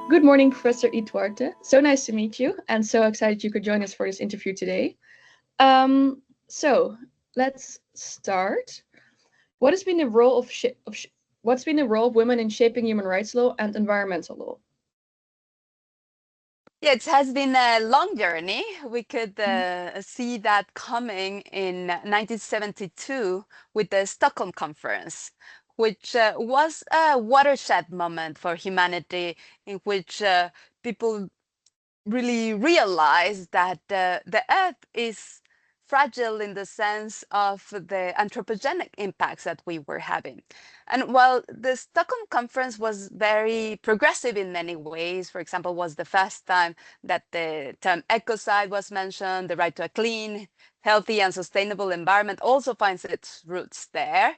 Good morning, Professor Ituarte. So nice to meet you, and so excited you could join us for this interview today. So let's start. What has been the role of what's been the role of women in shaping human rights law and environmental law? Yeah, it has been a long journey. We could see that coming in 1972 with the Stockholm Conference, which was a watershed moment for humanity in which people really realized that the earth is fragile in the sense of the anthropogenic impacts that we were having. And while the Stockholm Conference was very progressive in many ways, for example, was the first time that the term ecocide was mentioned, the right to a clean, healthy and sustainable environment also finds its roots there.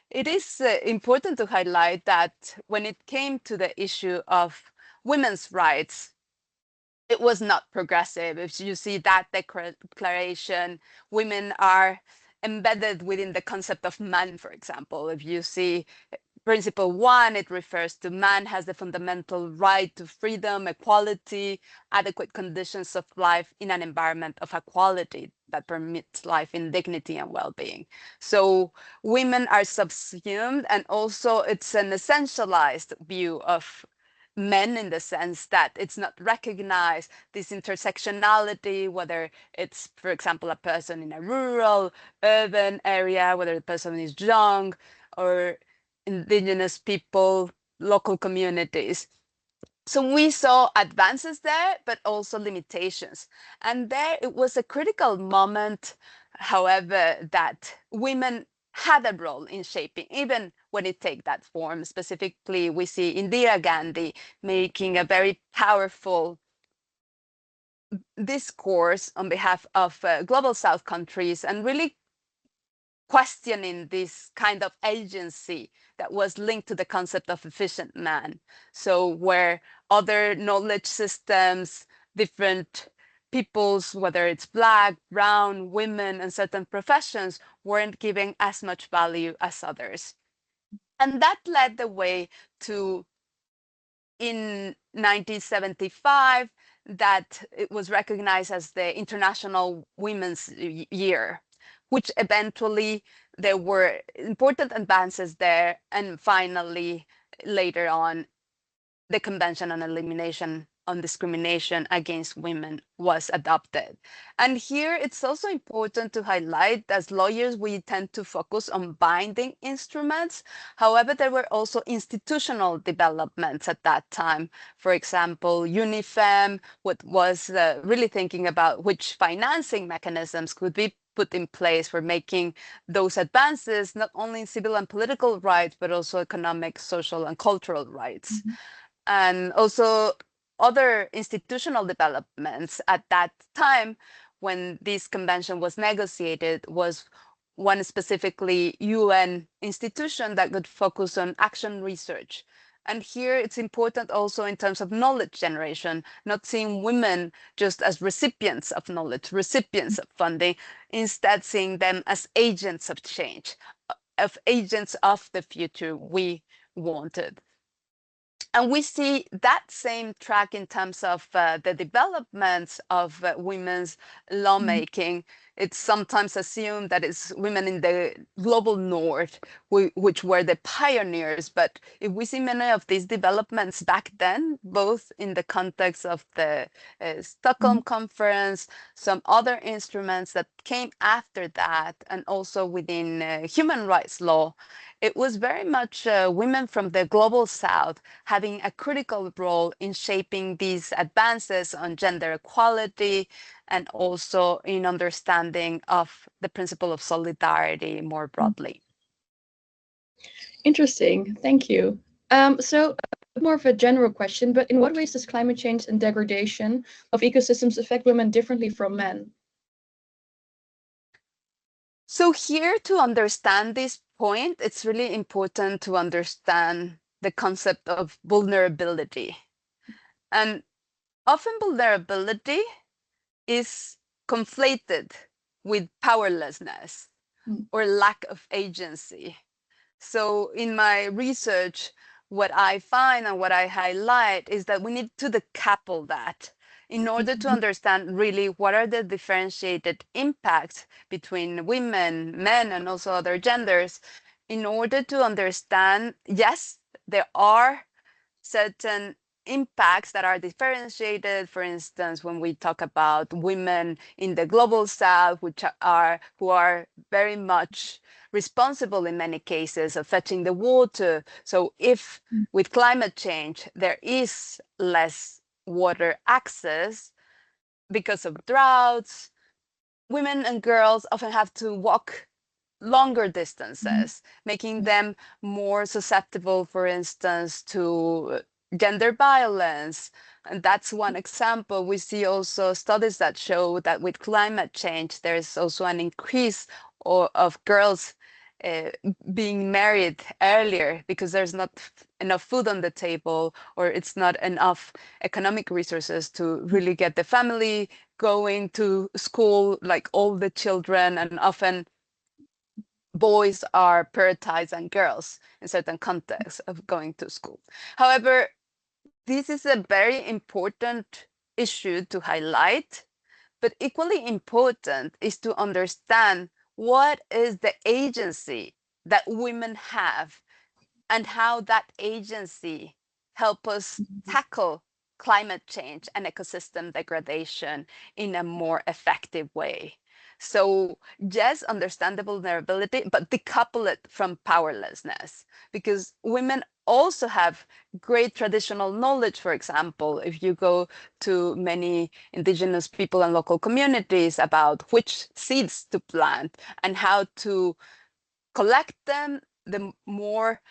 It is important to highlight that when it came to the issue of women's rights, it was not progressive. If you see that declaration, women are embedded within the concept of man, for example. If you see Principle 1, it refers to man has the fundamental right to freedom, equality, adequate conditions of life in an environment of equality that permits life in dignity and well-being. So women are subsumed, and also it's an essentialized view of men in the sense that it's not recognized this intersectionality, whether it's, for example, a person in a rural, urban area, whether the person is young or indigenous people, local communities. So we saw advances there, but also limitations. And there it was a critical moment, however, that women had a role in shaping, even when it take that form. Specifically, we see Indira Gandhi making a very powerful discourse on behalf of global South countries and really questioning this kind of agency that was linked to the concept of efficient man. So where other knowledge systems, different peoples, whether it's Black, brown, women, and certain professions, weren't giving as much value as others. And that led the way to, in 1975, that it was recognized as the International Women's Year, which eventually there were important advances there. And finally, later on, the Convention on Elimination on Discrimination Against Women was adopted. And here it's also important to highlight, as lawyers, we tend to focus on binding instruments. However, there were also institutional developments at that time. For example, UNIFEM, what was really thinking about which financing mechanisms could be put in place for making those advances, not only in civil and political rights, but also economic, social, and cultural rights. And also other institutional developments at that time when this convention was negotiated was one specifically UN institution that could focus on action research. And here it's important also in terms of knowledge generation, not seeing women just as recipients of knowledge, recipients of funding, instead seeing them as agents of change, of agents of the future we wanted. And we see that same track in terms of the developments of women's lawmaking. It's sometimes assumed that it's women in the global north which were the pioneers. But if we see many of these developments back then, both in the context of the Stockholm Conference, some other instruments that came after that, and also within human rights law, it was very much women from the global south having a critical role in shaping these advances on gender equality and also in understanding of the principle of solidarity more broadly. Interesting, thank you. So more of a general question, but in what ways does climate change and degradation of ecosystems affect women differently from men? So here, to understand this point, it's really important to understand the concept of vulnerability. And often vulnerability is conflated with powerlessness or lack of agency. So in my research, what I find and what I highlight is that we need to decouple that in order to understand really what are the differentiated impacts between women, men, and also other genders, in order to understand, yes, there are certain impacts that are differentiated. For instance, when we talk about women in the global south, who are very much responsible in many cases of fetching the water. So if with climate change there is less water access because of droughts, women and girls often have to walk longer distances, making them more susceptible, for instance, to gender violence. And that's one example. We see also studies that show that with climate change, there's also an increase of girls uh, being married earlier because there's not enough food on the table, or it's not enough economic resources to really get the family going to school, like all the children, and often boys are prioritized than girls in certain contexts of going to school. However, this is a very important issue to highlight, but equally important is to understand what is the agency that women have and how that agency help us tackle climate change and ecosystem degradation in a more effective way. So yes, understand the vulnerability, but decouple it from powerlessness, because women also have great traditional knowledge. For example, if you go to many indigenous people and local communities about which seeds to plant and how to collect them, the more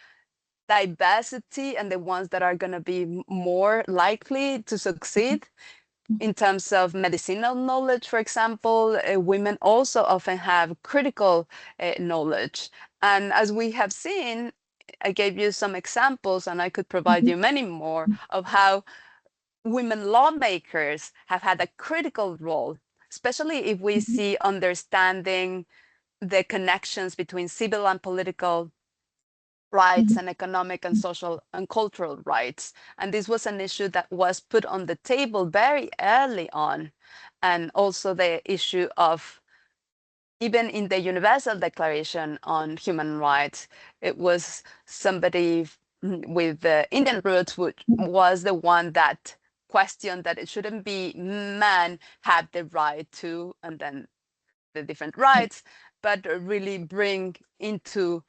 diversity and the ones that are going to be more likely to succeed. In terms of medicinal knowledge, for example, women also often have critical knowledge. And as we have seen, I gave you some examples, and I could provide you many more of how women lawmakers have had a critical role, especially if we see understanding the connections between civil and political rights and economic and social and cultural rights. And this was an issue that was put on the table very early on. And also the issue of, even in the Universal Declaration on Human Rights, it was somebody with Indian roots, which was the one that questioned that it shouldn't be man had the right to, and then the different rights, but really bring into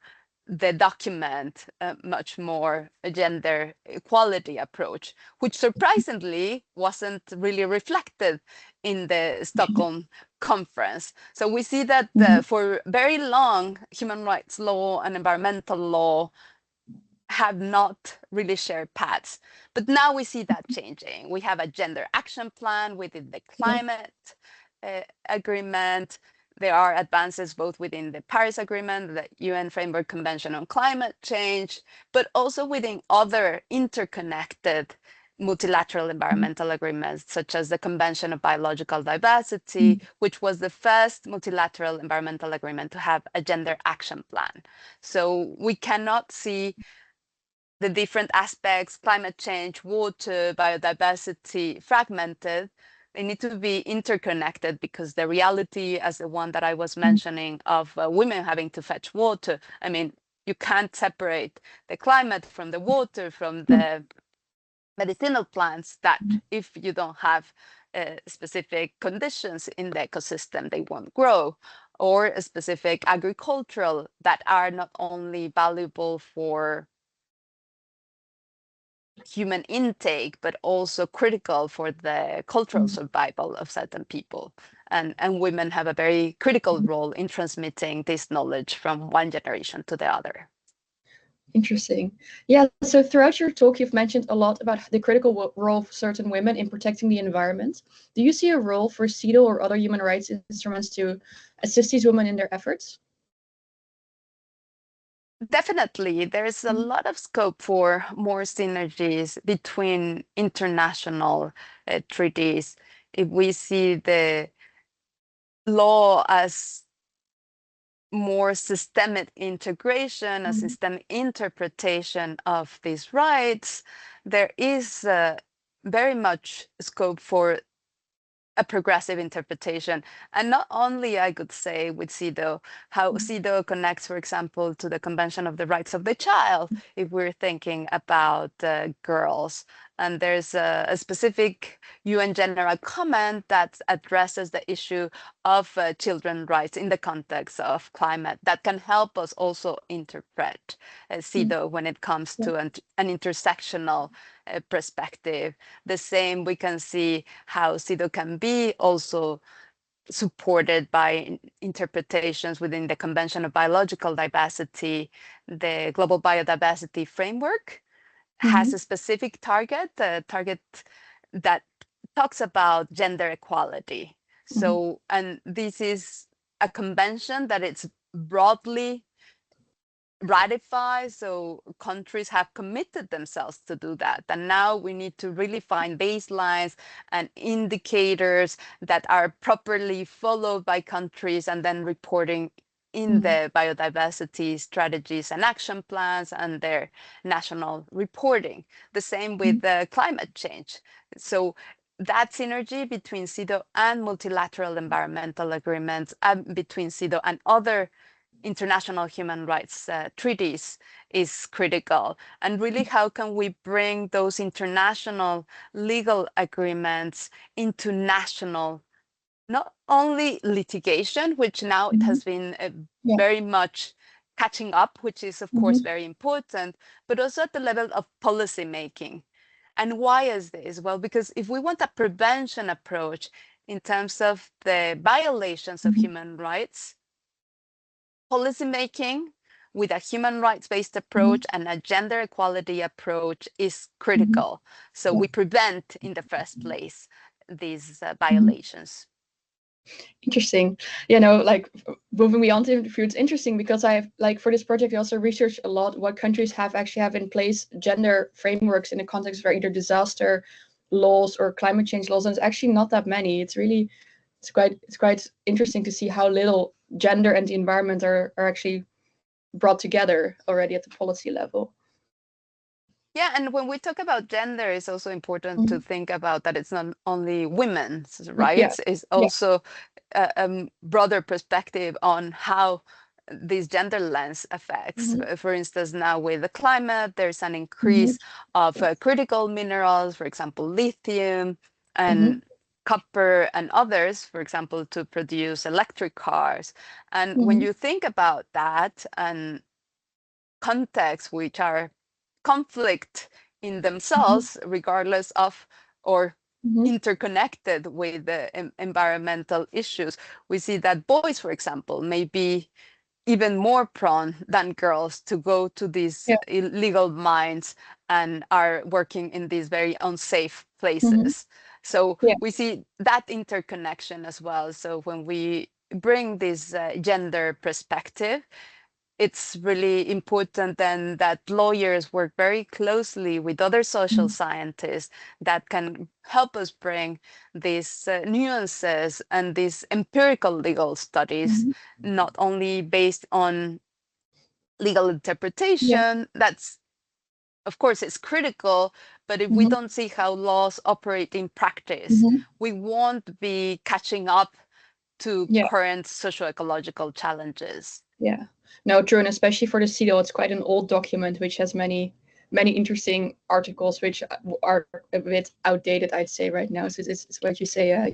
the document a much more gender equality approach, which surprisingly wasn't really reflected in the Stockholm conference. So we see that for very long, human rights law and environmental law have not really shared paths. But now we see that changing. We have a gender action plan within the climate agreement. There are advances both within the Paris Agreement, the UN Framework Convention on Climate Change, but also within other interconnected multilateral environmental agreements, such as the Convention of Biological Diversity, which was the first multilateral environmental agreement to have a gender action plan. So we cannot see the different aspects, climate change, water, biodiversity, fragmented. They need to be interconnected, because the reality, as the one that I was mentioning, of women having to fetch water, I mean, you can't separate the climate from the water, from the medicinal plants, that if you don't have specific conditions in the ecosystem, they won't grow, or specific agricultural that are not only valuable for human intake, but also critical for the cultural survival of certain people. And women have a very critical role in transmitting this knowledge from one generation to the other. Interesting. Yeah, so throughout your talk, you've mentioned a lot about the critical role of certain women in protecting the environment. Do you see a role for CEDAW or other human rights instruments to assist these women in their efforts? Definitely, there's a lot of scope for more synergies between international treaties. If we see the law as more systemic integration, a systemic interpretation of these rights, there is very much scope for a progressive interpretation. And not only, I could say, with CEDAW, how CEDAW connects, for example, to the Convention of the Rights of the Child, if we're thinking about girls. And there's a specific UN General Comment that addresses the issue of children's rights in the context of climate that can help us also interpret CEDAW when it comes to an intersectional perspective. The same, we can see how CEDAW can be also supported by interpretations within the Convention of Biological Diversity. The Global Biodiversity Framework has a specific target, a target that talks about gender equality. So, and this is a convention that it's broadly ratify, so countries have committed themselves to do that, and now we need to really find baselines and indicators that are properly followed by countries and then reporting in the biodiversity strategies and action plans and their national reporting. The same with climate change. So that synergy between CEDAW and multilateral environmental agreements, and between CEDAW and other international human rights treaties is critical. And really, how can we bring those international legal agreements into national, not only litigation, which now it has been very much catching up, which is of course very important, but also at the level of policy making. And why is this? Well, because if we want a prevention approach in terms of the violations of human rights, policymaking with a human rights-based approach and a gender equality approach is critical. So we prevent in the first place these violations. Interesting. Like moving beyond the interview, it's interesting because I've like for this project, I also researched a lot what countries actually have in place gender frameworks in the context of either disaster laws or climate change laws, and it's actually not that many. It's quite interesting to see how little gender and the environment are actually brought together already at the policy level. Yeah, and when we talk about gender, it's also important to think about that it's not only women's rights, it's also a broader perspective on how this gender lens affects. For instance, now with the climate, there's an increase of critical minerals, for example, lithium and copper and others, for example, to produce electric cars. And when you think about that and contexts which are conflict in themselves, regardless of or interconnected with the environmental issues, we see that boys, for example, may be even more prone than girls to go to these illegal mines and are working in these very unsafe places. So we see that interconnection as well. So when we bring this gender perspective, it's really important then that lawyers work very closely with other social scientists that can help us bring these nuances and these empirical legal studies, not only based on legal interpretation. That's, of course, it's critical, but if we don't see how laws operate in practice, we won't be catching up to current socio-ecological challenges. Yeah, no, true, and especially for the CEDAW, it's quite an old document which has many interesting articles which are a bit outdated, I'd say, right now. So it's what you say.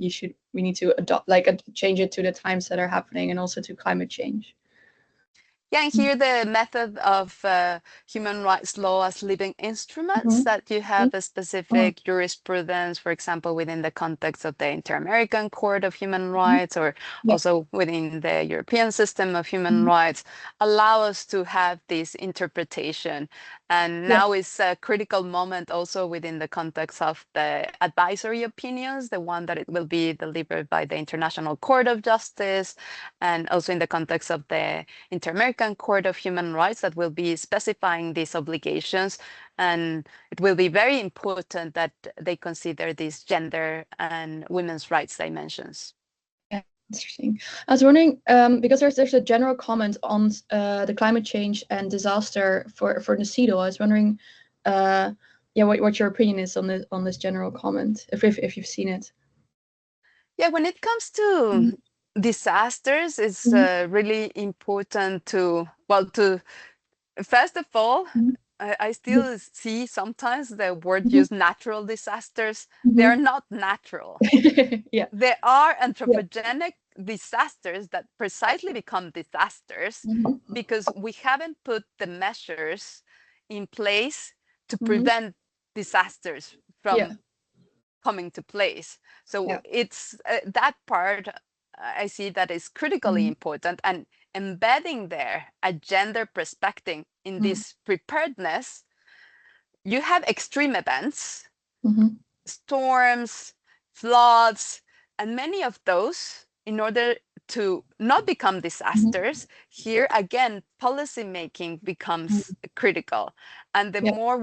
We need to adopt, change it to the times that are happening, and also to climate change. Yeah, and here the method of human rights law as living instruments, that you have a specific jurisprudence, for example, within the context of the Inter-American Court of Human Rights, or also within the European system of human rights, allow us to have this interpretation. And now is a critical moment also within the context of the advisory opinions, the one that it will be delivered by the International Court of Justice, and also in the context of the Inter-American Court of Human Rights that will be specifying these obligations. And it will be very important that they consider these gender and women's rights dimensions. Yeah, Interesting. I was wondering, because there's a general comment on the climate change and disaster for Necedo. I was wondering, yeah, what your opinion is on this general comment, if you've seen it. Yeah, when it comes Mhm. to disasters, it's Mhm. really important to, well, to first of all, Mhm. I still see sometimes the word Mhm. used natural disasters. They are Mhm. not natural. Yeah. There are Yeah. anthropogenic disasters that precisely become disasters Mhm. because we haven't put the measures in place to Mhm. prevent disasters Yeah. from coming to place. So Yeah. it's that part I see that is critically Mhm. important, and embedding there a gender perspective in Mhm. this preparedness. You have extreme events, Mhm. storms, floods, and many of those, in order to not become Mhm. disasters, here again, policy making becomes Mhm. critical. And the Yeah. more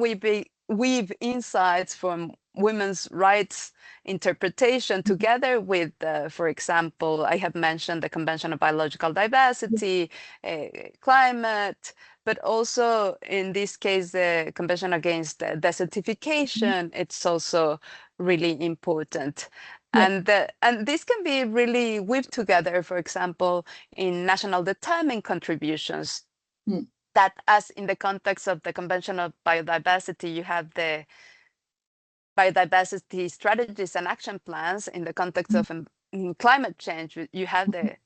weave insights from women's rights interpretation Mhm. together with, for example, I have mentioned the Convention on Biological Diversity, climate, but also in this case, the Convention Against Mhm. Desertification, it's also really important. Yeah. And this can be really weaved together, for example, in national determined contributions, Mhm. that as in the context of the Convention of Biodiversity, you have the biodiversity strategies and action plans. In the context Mhm. of climate change, you have Mhm.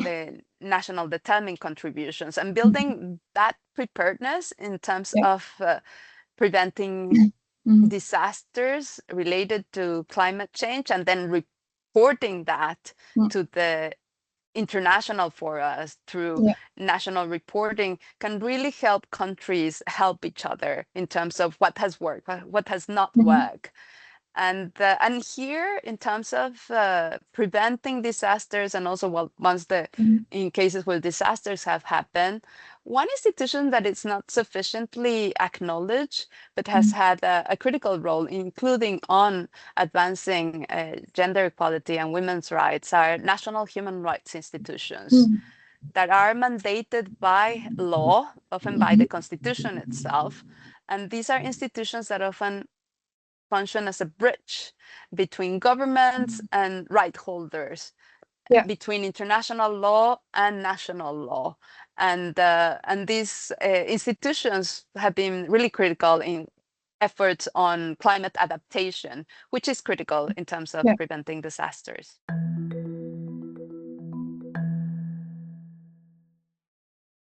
the national determined contributions, and Mhm. building that preparedness in terms Yeah. of preventing Mhm. disasters related to climate change, and then reporting that Mhm. to the international for us through Yeah. national reporting, can really help countries help each other in terms of what has worked, what has not Mhm. worked. And here, in terms of preventing disasters, and also, well, once the Mhm. in cases where disasters have happened, one institution that is not sufficiently acknowledged but has Mhm. had a critical role, including on advancing gender equality and women's rights, are national human rights institutions Mhm. that are mandated by law, often by the Mhm. Constitution itself. And these are institutions that often function as a bridge between governments and right holders, Yeah. between international law and national law. And these institutions have been really critical in efforts on climate adaptation, which is critical in terms of Yeah. preventing disasters.